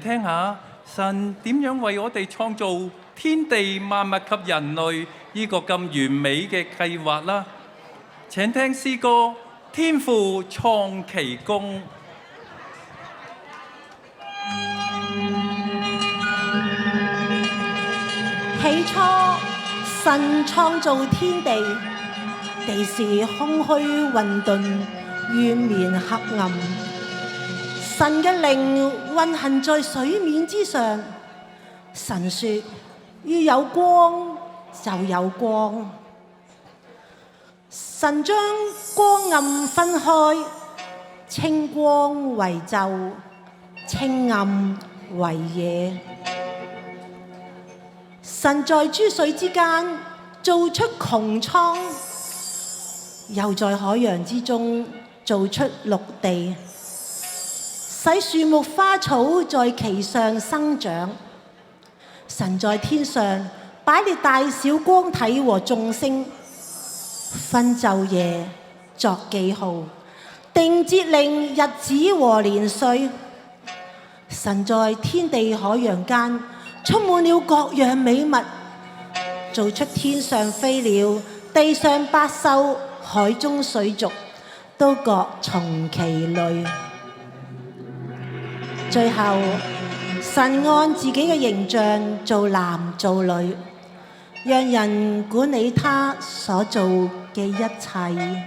聽下神點樣為我哋創造天地萬物及人類呢個咁完美嘅計劃啦。請聽詩歌《天父創奇功》。起初，神創造天地，地是空虛混沌，淵面黑暗。神嘅靈運行在水面之上。神說：要有光，就有光。神將光暗分開，清光為晝，清暗為夜。神在諸水之間造出穹蒼，又在海洋之中造出陸地，使樹木花草在其上生長。神在天上擺列大小光體和眾星，分晝夜作記號，定節令日子和年歲。神在天地海洋間充滿了各樣美物，造出天上飛鳥、地上百獸、海中水族，都各從其類。最後，神按自己嘅形象造男造女，讓人管理他所做嘅一切。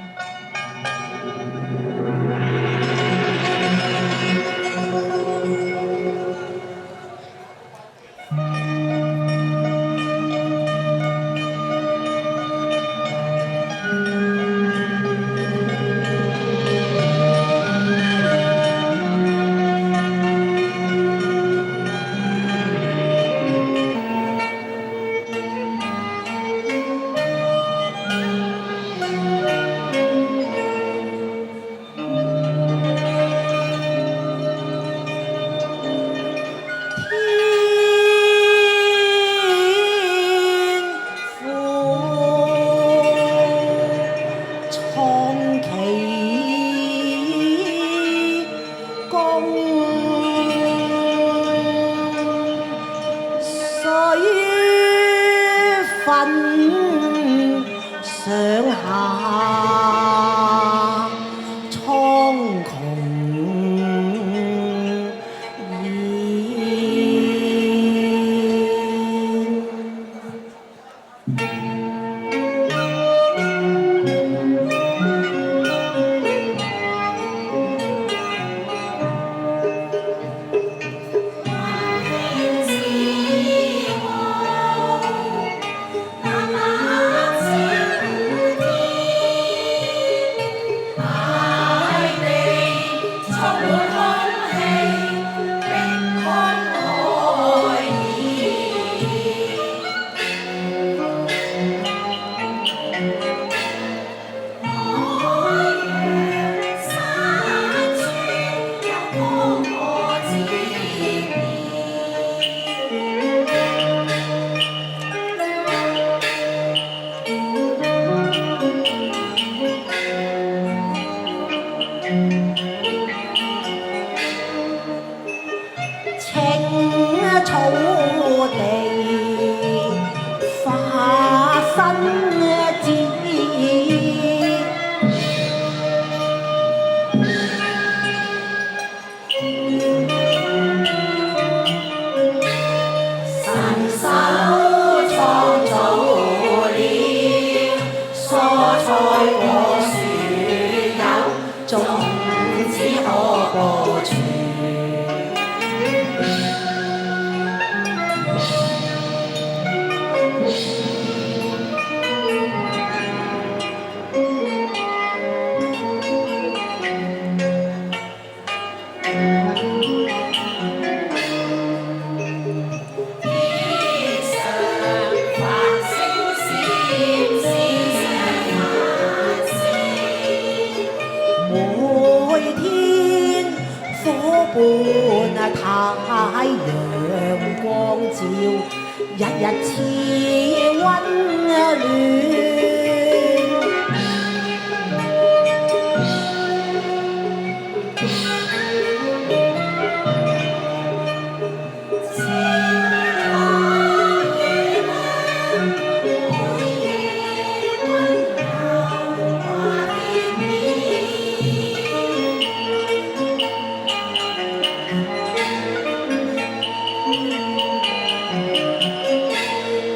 太陽光照，日日似溫暖。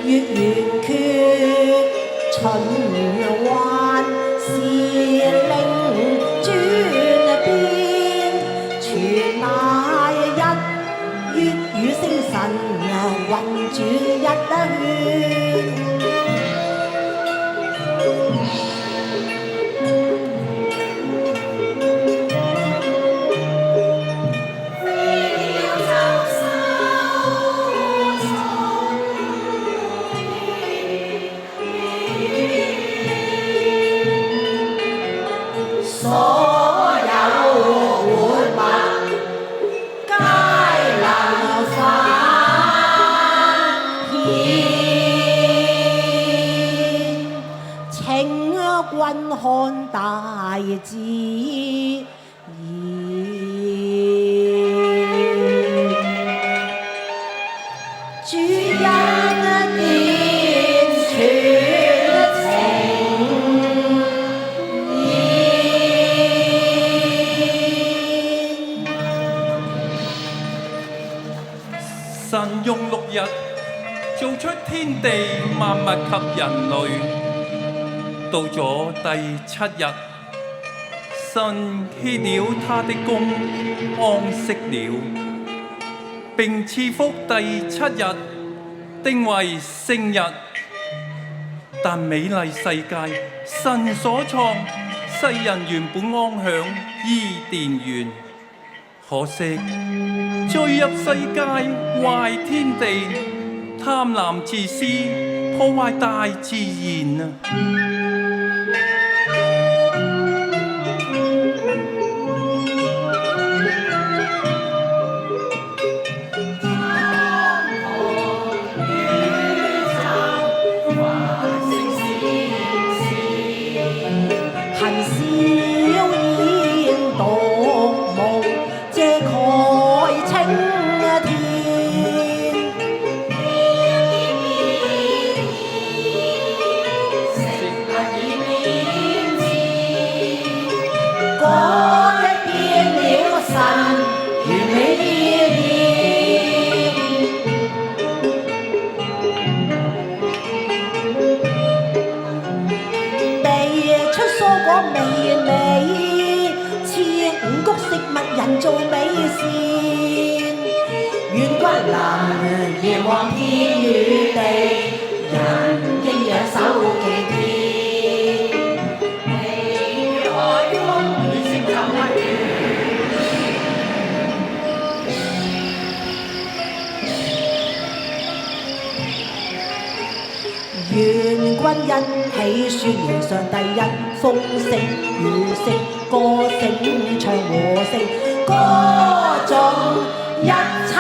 月圓缺循環時令轉變，全那一粵語星辰運轉一圈。所有活物皆能發現，請君看大自然，主因點全情。神用6日做出天地萬物及人類，到咗第7日，神歇了他的工，安息了，並賜福第7日，定為聖日。但美麗世界，神所創，世人原本安享伊甸園，可惜墜入世界，壞天地，貪婪自私，破壞大自然啊！行笑煙獨舞，遮蓋青天。改變了神完美意念，地出蔬果美美，賜五穀食物人造美善。願君臨炎黃天與地，人應養守祈天。願君一起宣揚上帝一豐盛與色，歌聲唱和聲，歌頌一切。